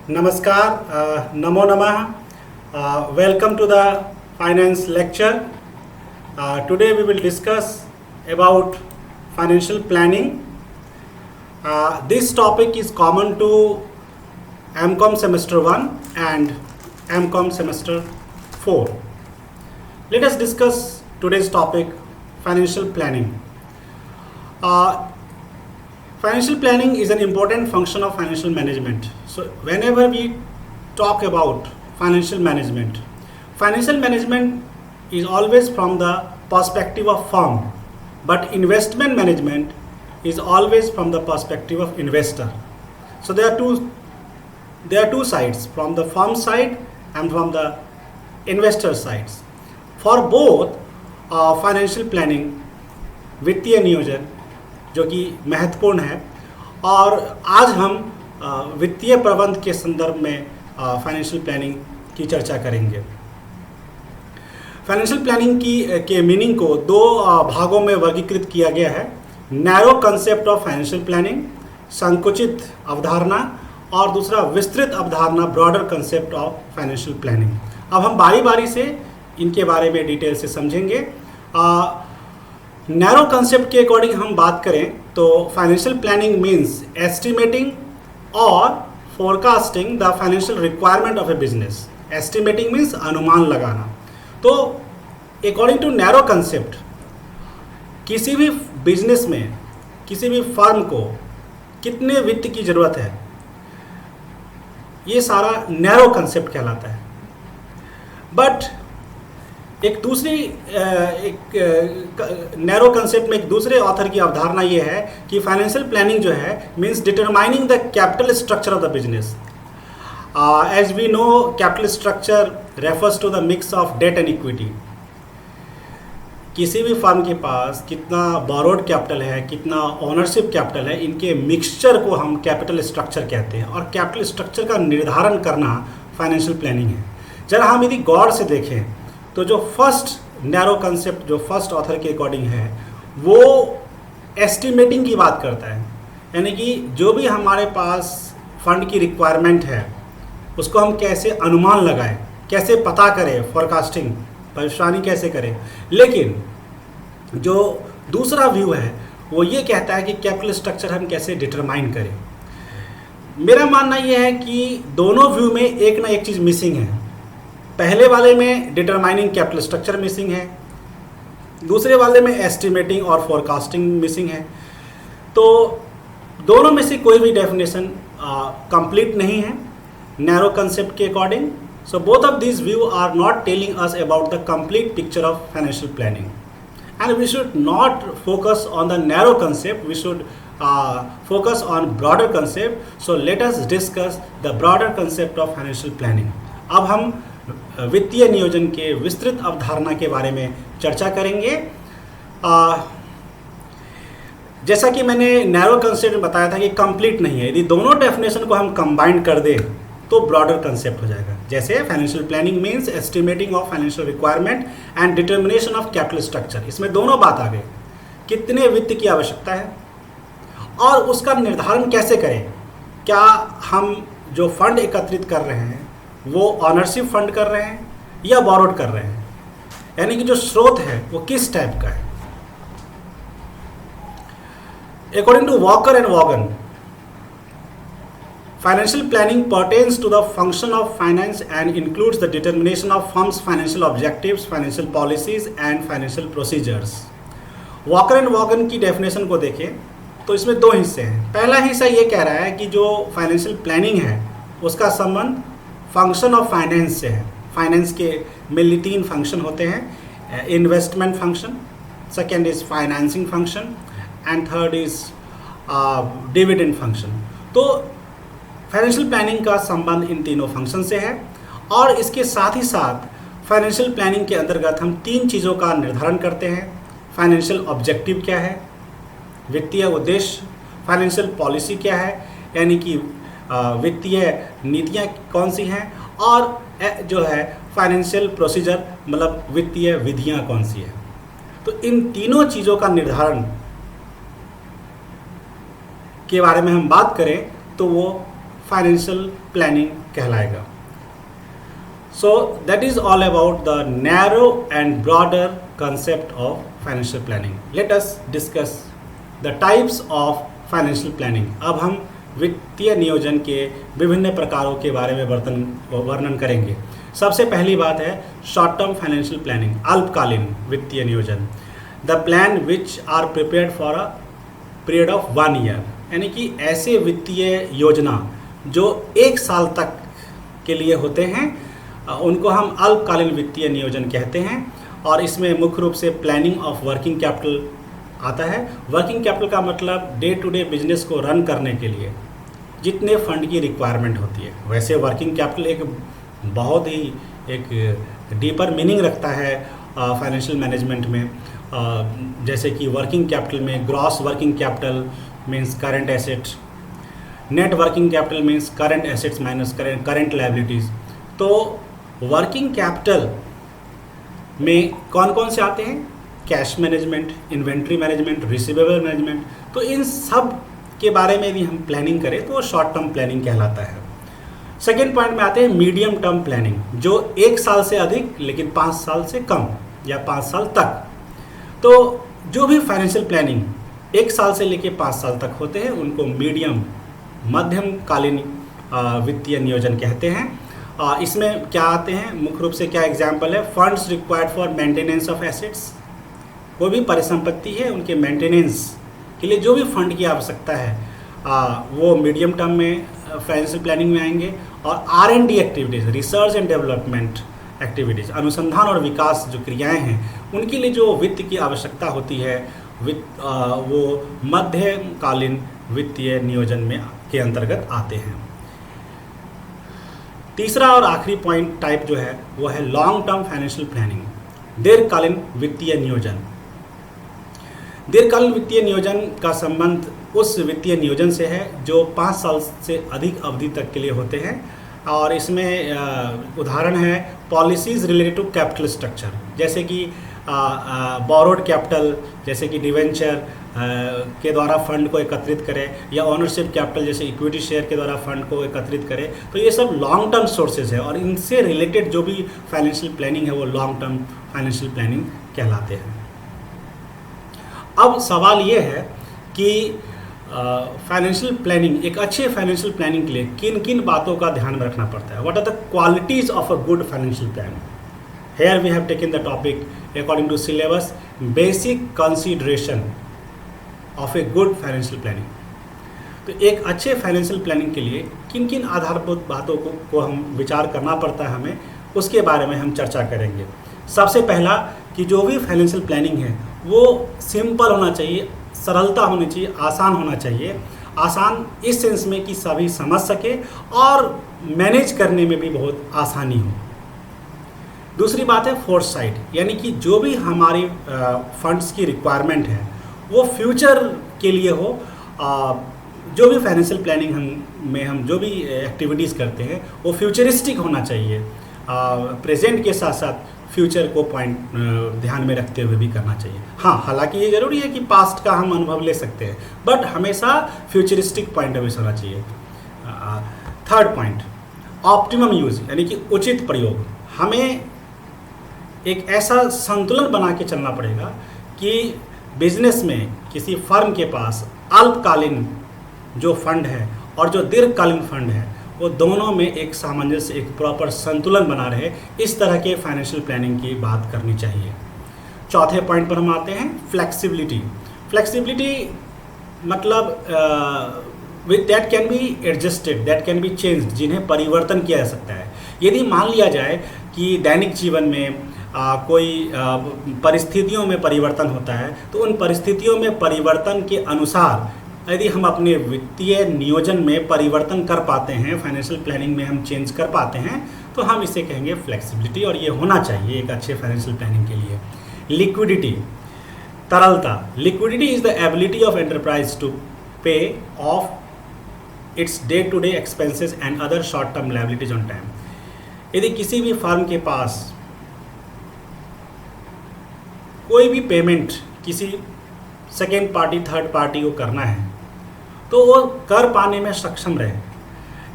Namaskar, Namo Namah. Welcome to the finance lecture. Today we will discuss about financial planning. This topic is common to MCOM semester 1 and MCOM semester 4. Let us discuss today's topic, financial planning. Financial planning is an important function of financial management. So whenever we talk about financial management is always from the perspective of firm, but investment management is always from the perspective of investor. So there are two sides, from the firm side and from the investor sides. For both financial planning, वित्तीय नियोजन जो कि महत्वपूर्ण है, और आज हम वित्तीय प्रबंध के संदर्भ में फाइनेंशियल प्लानिंग की चर्चा करेंगे। फाइनेंशियल प्लानिंग के मीनिंग को दो भागों में वर्गीकृत किया गया है। Narrow concept of financial planning, संकुचित अवधारणा, और दूसरा विस्तृत अवधारणा, broader concept of financial planning. अब हम बारी बारी से इनके बारे में डिटेल से समझेंगे। नैरो कंसेप्ट के अकॉर्डिंग हम बात करें तो फाइनेंशियल प्लानिंग मीन्स एस्टिमेटिंग और forecasting the financial requirement of A business. Estimating means अनुमान लगाना। तो अकॉर्डिंग टू नैरो कंसेप्ट, किसी भी बिजनेस में, किसी भी फर्म को कितने वित्त की ज़रूरत है, ये सारा नैरो कंसेप्ट कहलाता है। बट एक दूसरी नैरो कंसेप्ट में एक दूसरे ऑथर की अवधारणा ये है कि फाइनेंशियल प्लानिंग जो है means determining the capital structure of the business. As we know, capital structure refers to the mix of debt and equity. किसी भी फर्म के पास कितना बोरोड कैपिटल है, कितना ओनरशिप कैपिटल है, इनके मिक्सचर को हम कैपिटल स्ट्रक्चर कहते हैं, और कैपिटल स्ट्रक्चर का निर्धारण करना फाइनेंशियल प्लानिंग है। जरा हम यदि गौर से देखें तो जो फर्स्ट नैरो कंसेप्ट, जो फर्स्ट ऑथर के अकॉर्डिंग है, वो एस्टिमेटिंग की बात करता है। यानी कि जो भी हमारे पास फंड की रिक्वायरमेंट है उसको हम कैसे अनुमान लगाएं, कैसे पता करें, फोरकास्टिंग, भविष्यवाणी कैसे करें। लेकिन जो दूसरा व्यू है वो ये कहता है कि कैपिटल स्ट्रक्चर हम कैसे डिटरमाइन करें। मेरा मानना यह है कि दोनों व्यू में एक ना एक चीज़ मिसिंग है। पहले वाले में डिटरमाइनिंग कैपिटल स्ट्रक्चर मिसिंग है, दूसरे वाले में एस्टिमेटिंग और फोरकास्टिंग मिसिंग है। तो दोनों में से कोई भी डेफिनेशन कंप्लीट नहीं है नैरो कंसेप्ट के according. So both of this view are not telling us about the complete picture of financial planning, and we should not focus on the narrow concept, we should focus on broader concept. So let us discuss the broader concept of financial planning. अब हम वित्तीय नियोजन के विस्तृत अवधारणा के बारे में चर्चा करेंगे। जैसा कि मैंने नैरो कंसेप्ट में बताया था कि कंप्लीट नहीं है, यदि दोनों डेफिनेशन को हम कंबाइन कर दें तो ब्रॉडर कंसेप्ट हो जाएगा। जैसे financial planning means estimating of financial requirement and determination of capital structure. इसमें दोनों बात आ गई, कितने वित्त की आवश्यकता है और उसका निर्धारण कैसे करें। क्या हम जो फंड एकत्रित कर रहे हैं वो ऑनरशिप फंड कर रहे हैं या बोरोड कर रहे हैं, यानी कि जो स्रोत है वो किस टाइप का है। According to Walker and Baughn, financial planning pertains to the function of finance and includes the determination of firm's financial objectives, financial policies and financial procedures. Walker and Baughn की डेफिनेशन को देखें तो इसमें दो हिस्से हैं। पहला हिस्सा ये कह रहा है कि जो फाइनेंशियल प्लानिंग है उसका संबंध फंक्शन ऑफ फाइनेंस से है। फाइनेंस के मेनली तीन फंक्शन होते हैं, investment function, second is financing function and third is dividend function. तो फाइनेंशियल प्लानिंग का संबंध इन तीनों फंक्शन से है, और इसके साथ ही साथ फाइनेंशियल प्लानिंग के अंतर्गत हम तीन चीज़ों का निर्धारण करते हैं। फाइनेंशियल ऑब्जेक्टिव क्या है, वित्तीय उद्देश्य, फाइनेंशियल पॉलिसी क्या है, यानी कि वित्तीय नीतियाँ कौन सी हैं, और जो है फाइनेंशियल प्रोसीजर, मतलब वित्तीय विधियाँ कौन सी है। तो इन तीनों चीज़ों का निर्धारण के बारे में हम बात करें तो वो फाइनेंशियल प्लानिंग कहलाएगा। So that is all about the narrow and broader concept of financial planning. Let us discuss the types of financial planning. अब हम वित्तीय नियोजन के विभिन्न प्रकारों के बारे में वर्णन करेंगे। सबसे पहली बात है शॉर्ट टर्म फाइनेंशियल प्लानिंग, अल्पकालीन वित्तीय नियोजन। The plan which are prepared for a period of 1 year, यानी कि ऐसे वित्तीय योजना जो 1 साल तक के लिए होते हैं उनको हम अल्पकालीन वित्तीय नियोजन कहते हैं। और इसमें मुख्य रूप से प्लानिंग ऑफ वर्किंग कैपिटल आता है। वर्किंग कैपिटल का मतलब डे टू डे बिजनेस को रन करने के लिए जितने फंड की रिक्वायरमेंट होती है। वैसे वर्किंग कैपिटल एक बहुत ही एक डीपर मीनिंग रखता है फाइनेंशियल मैनेजमेंट में। जैसे कि वर्किंग कैपिटल में gross working capital means current asset, net working capital means current assets minus current liabilities. तो वर्किंग कैपिटल में कौन कौन से आते हैं? Cash management, inventory management, receivable management. तो इन सब के बारे में भी हम प्लानिंग करें तो शॉर्ट टर्म प्लानिंग कहलाता है। सेकेंड पॉइंट में आते हैं मीडियम टर्म प्लानिंग, जो 1 साल से अधिक लेकिन 5 साल से कम या 5 साल तक। तो जो भी फाइनेंशियल प्लानिंग 1 साल से लेकर 5 साल तक होते हैं उनको मीडियम मध्यमकालीन वित्तीय नियोजन कहते हैं। इसमें क्या आते हैं मुख्य रूप से, क्या एग्जाम्पल है? Funds required for maintenance of assets, कोई भी परिसंपत्ति है उनके मेंटेनेंस के लिए जो भी फंड की आवश्यकता है वो मीडियम टर्म में फाइनेंशियल प्लानिंग में आएंगे। और R&D activities, research and development activities, अनुसंधान और विकास जो क्रियाएं हैं उनके लिए जो वित्त की आवश्यकता होती है वो मध्यकालीन वित्तीय नियोजन में के अंतर्गत आते हैं। तीसरा और आखिरी पॉइंट टाइप जो है वो है लॉन्ग टर्म फाइनेंशियल प्लानिंग, दीर्घकालीन वित्तीय नियोजन। दीर्घकालीन वित्तीय नियोजन का संबंध उस वित्तीय नियोजन से है जो 5 साल से अधिक अवधि तक के लिए होते हैं। और इसमें उदाहरण है policies related to capital structure, जैसे कि बोरोड कैपिटल, जैसे कि डिवेंचर के द्वारा फंड को एकत्रित करें, या ओनरशिप कैपिटल जैसे इक्विटी शेयर के द्वारा फंड को एकत्रित करें। तो ये सब लॉन्ग टर्म सोर्सेज है और इनसे रिलेटेड जो भी फाइनेंशियल प्लानिंग है वो लॉन्ग टर्म फाइनेंशियल प्लानिंग कहलाते हैं। अब सवाल ये है कि फाइनेंशियल प्लानिंग, एक अच्छे फाइनेंशियल प्लानिंग के लिए किन किन बातों का ध्यान में रखना पड़ता है? What are the qualities of a good financial plan? Here we have taken the topic according to syllabus, basic consideration of a good financial planning. तो एक अच्छे फाइनेंशियल प्लानिंग के लिए किन किन आधारभूत बातों को हम विचार करना पड़ता है हमें, उसके बारे में हम चर्चा करेंगे। सबसे पहला कि जो भी फाइनेंशियल प्लानिंग है वो सिंपल होना चाहिए, सरलता होनी चाहिए, आसान होना चाहिए। आसान इस सेंस में कि सभी समझ सके और मैनेज करने में भी बहुत आसानी हो। दूसरी बात है फोरसाइट, यानी कि जो भी हमारी फंड्स की रिक्वायरमेंट है वो फ्यूचर के लिए हो। जो भी फाइनेंशियल प्लानिंग हम जो भी एक्टिविटीज़ करते हैं वो फ्यूचरिस्टिक होना चाहिए। प्रेजेंट के साथ साथ फ्यूचर को पॉइंट ध्यान में रखते हुए भी करना चाहिए। हाँ, हालांकि ये ज़रूरी है कि पास्ट का हम अनुभव ले सकते हैं, बट हमेशा फ्यूचरिस्टिक पॉइंट ऑफ व्यू होना चाहिए। थर्ड पॉइंट, ऑप्टिमम यूज़, यानी कि उचित प्रयोग। हमें एक ऐसा संतुलन बना के चलना पड़ेगा कि बिजनेस में किसी फर्म के पास अल्पकालीन जो फंड है और जो दीर्घकालीन फंड है वो दोनों में एक सामंजस्य, एक प्रॉपर संतुलन बना रहे। इस तरह के फाइनेंशियल प्लानिंग की बात करनी चाहिए। चौथे पॉइंट पर हम आते हैं फ्लेक्सिबिलिटी। फ्लेक्सिबिलिटी मतलब that can be adjusted, that can be changed, जिन्हें परिवर्तन किया जा सकता है। यदि मान लिया जाए कि दैनिक जीवन में कोई परिस्थितियों में परिवर्तन होता है तो उन परिस्थितियों में परिवर्तन के अनुसार यदि हम अपने वित्तीय नियोजन में परिवर्तन कर पाते हैं, फाइनेंशियल प्लानिंग में हम चेंज कर पाते हैं, तो हम इसे कहेंगे फ्लेक्सिबिलिटी। और ये होना चाहिए एक अच्छे फाइनेंशियल प्लानिंग के लिए। लिक्विडिटी, तरलता। Liquidity is the ability of enterprise to pay off its day to day expenses and other short term liabilities on time. यदि किसी भी फर्म के पास कोई भी पेमेंट किसी सेकेंड पार्टी, थर्ड पार्टी को करना है तो वो कर पाने में सक्षम रहे।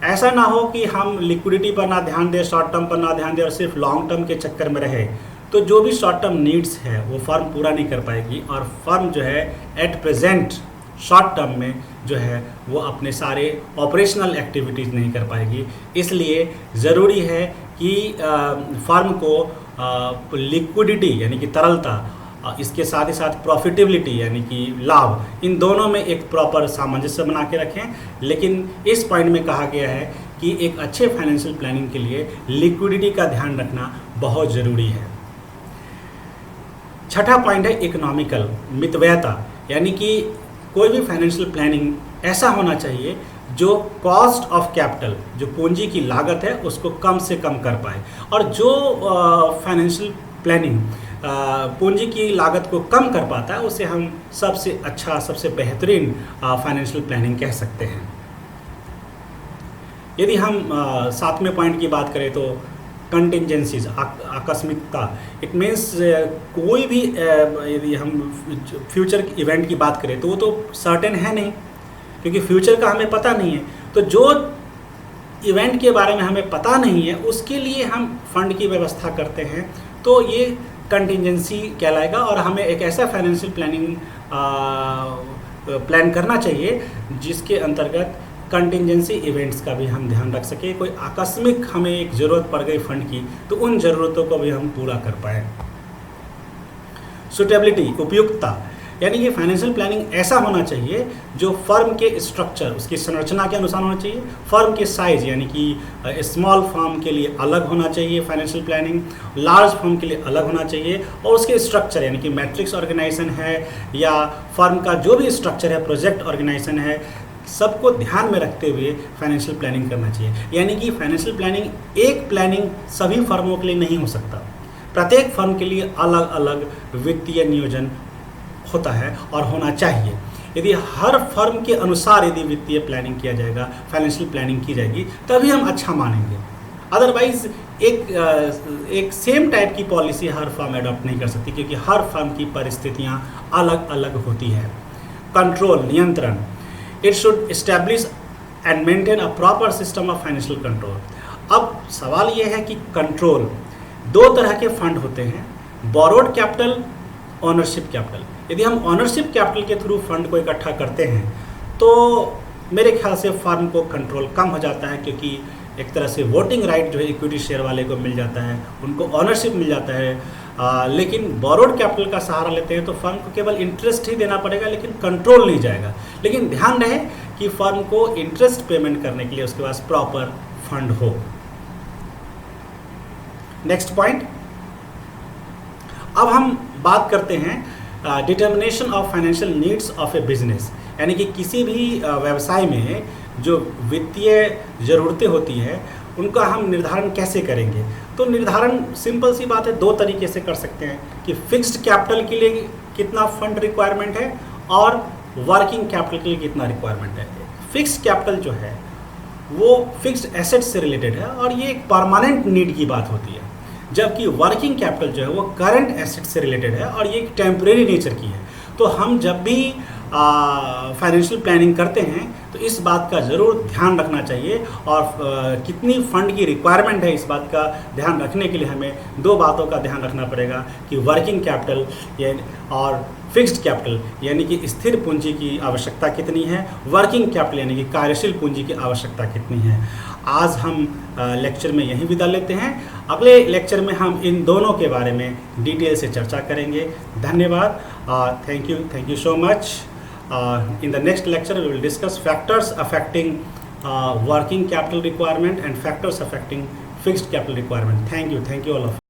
ऐसा ना हो कि हम लिक्विडिटी पर ना ध्यान दें, शॉर्ट टर्म पर ना ध्यान दें और सिर्फ लॉन्ग टर्म के चक्कर में रहे, तो जो भी शॉर्ट टर्म नीड्स है वो फर्म पूरा नहीं कर पाएगी और फर्म जो है एट प्रेजेंट शॉर्ट टर्म में जो है वो अपने सारे ऑपरेशनल एक्टिविटीज़ नहीं कर पाएगी। इसलिए ज़रूरी है कि फर्म को लिक्विडिटी यानी कि तरलता, इसके साथ ही साथ प्रॉफिटेबिलिटी यानी कि लाभ, इन दोनों में एक प्रॉपर सामंजस्य बना के रखें। लेकिन इस पॉइंट में कहा गया है कि एक अच्छे फाइनेंशियल प्लानिंग के लिए लिक्विडिटी का ध्यान रखना बहुत ज़रूरी है। छठा पॉइंट है इकोनॉमिकल, मितव्ययता, यानी कि कोई भी फाइनेंशियल प्लानिंग ऐसा होना चाहिए जो कॉस्ट ऑफ कैपिटल, जो पूंजी की लागत है, उसको कम से कम कर पाए। और जो फाइनेंशियल प्लानिंग पूंजी की लागत को कम कर पाता है उसे हम सबसे अच्छा, सबसे बेहतरीन फाइनेंशियल प्लानिंग कह सकते हैं। यदि हम सातवें पॉइंट की बात करें तो कंटिजेंसीज, आकस्मिकता, इट मीन्स कोई भी यदि हम फ्यूचर इवेंट की बात करें तो वो तो सर्टेन है नहीं, क्योंकि फ्यूचर का हमें पता नहीं है। तो जो इवेंट के बारे में हमें पता नहीं है उसके लिए हम फंड की व्यवस्था करते हैं, तो ये कंटिजेंसी कहलाएगा। और हमें एक ऐसा फाइनेंशियल प्लानिंग प्लान करना चाहिए जिसके अंतर्गत कंटिजेंसी इवेंट्स का भी हम ध्यान रख सके। कोई आकस्मिक हमें एक ज़रूरत पड़ गई फंड की तो उन ज़रूरतों को भी हम पूरा कर पाए। सुटेबिलिटी, उपयुक्तता, यानी कि फाइनेंशियल प्लानिंग ऐसा होना चाहिए जो फर्म के स्ट्रक्चर, उसकी संरचना के अनुसार होना चाहिए। फर्म के साइज यानी कि स्मॉल फर्म के लिए अलग होना चाहिए फाइनेंशियल प्लानिंग, लार्ज फर्म के लिए अलग होना चाहिए। और उसके स्ट्रक्चर यानी कि मैट्रिक्स ऑर्गेनाइजेशन है या फर्म का जो भी स्ट्रक्चर है, प्रोजेक्ट ऑर्गेनाइजेशन है, सबको ध्यान में रखते हुए फाइनेंशियल प्लानिंग करना चाहिए। यानी कि फाइनेंशियल प्लानिंग एक प्लानिंग सभी फर्मों के लिए नहीं हो सकता, प्रत्येक फर्म के लिए अलग अलग वित्तीय नियोजन होता है और होना चाहिए। यदि हर फर्म के अनुसार यदि वित्तीय प्लानिंग किया जाएगा, फाइनेंशियल प्लानिंग की जाएगी, तभी हम अच्छा मानेंगे। अदरवाइज एक सेम टाइप की पॉलिसी हर फर्म एडॉप्ट नहीं कर सकती, क्योंकि हर फर्म की परिस्थितियां अलग अलग होती है। कंट्रोल, नियंत्रण, it should establish and maintain a proper system of financial control. अब सवाल यह है कि कंट्रोल, दो तरह के फंड होते हैं, बोरोड कैपिटल, ऑनरशिप कैपिटल। यदि हम ऑनरशिप कैपिटल के थ्रू फंड को इकट्ठा करते हैं तो मेरे ख्याल से फर्म को कंट्रोल कम हो जाता है, क्योंकि एक तरह से वोटिंग राइट जो है इक्विटी शेयर वाले को मिल जाता है, उनको ऑनरशिप मिल जाता है। लेकिन बोरोड कैपिटल का सहारा लेते हैं तो फर्म को केवल इंटरेस्ट ही देना पड़ेगा, लेकिन कंट्रोल नहीं जाएगा। लेकिन ध्यान रहे कि फर्म को इंटरेस्ट पेमेंट करने के लिए उसके पास प्रॉपर फंड हो। नेक्स्ट पॉइंट, अब हम बात करते हैं determination of financial needs of A business, यानी कि किसी भी व्यवसाय में जो वित्तीय ज़रूरतें होती हैं उनका हम निर्धारण कैसे करेंगे। तो निर्धारण सिंपल सी बात है, दो तरीके से कर सकते हैं कि फिक्स्ड कैपिटल के लिए कितना फंड रिक्वायरमेंट है और वर्किंग कैपिटल के लिए कितना रिक्वायरमेंट है। फिक्स्ड कैपिटल जो है वो फिक्स्ड एसेट से रिलेटेड है और ये एक परमानेंट नीड की बात होती है, जबकि वर्किंग कैपिटल जो है वो करंट एसेट से रिलेटेड है और ये एक टेम्परेरी नेचर की है। तो हम जब भी फाइनेंशियल प्लानिंग करते हैं तो इस बात का ज़रूर ध्यान रखना चाहिए और कितनी फंड की रिक्वायरमेंट है इस बात का ध्यान रखने के लिए हमें दो बातों का ध्यान रखना पड़ेगा कि वर्किंग कैपिटल और फिक्स्ड कैपिटल यानी कि स्थिर पूंजी की आवश्यकता कितनी है, वर्किंग कैपिटल यानी कि कार्यशील पूंजी की आवश्यकता कितनी है। आज हम लेक्चर में यहीं विदा लेते हैं। अगले लेक्चर में हम इन दोनों के बारे में डिटेल से चर्चा करेंगे। धन्यवाद, thank you so much. In the next lecture we will discuss factors affecting working capital requirement and factors affecting fixed capital requirement. Thank you all of you.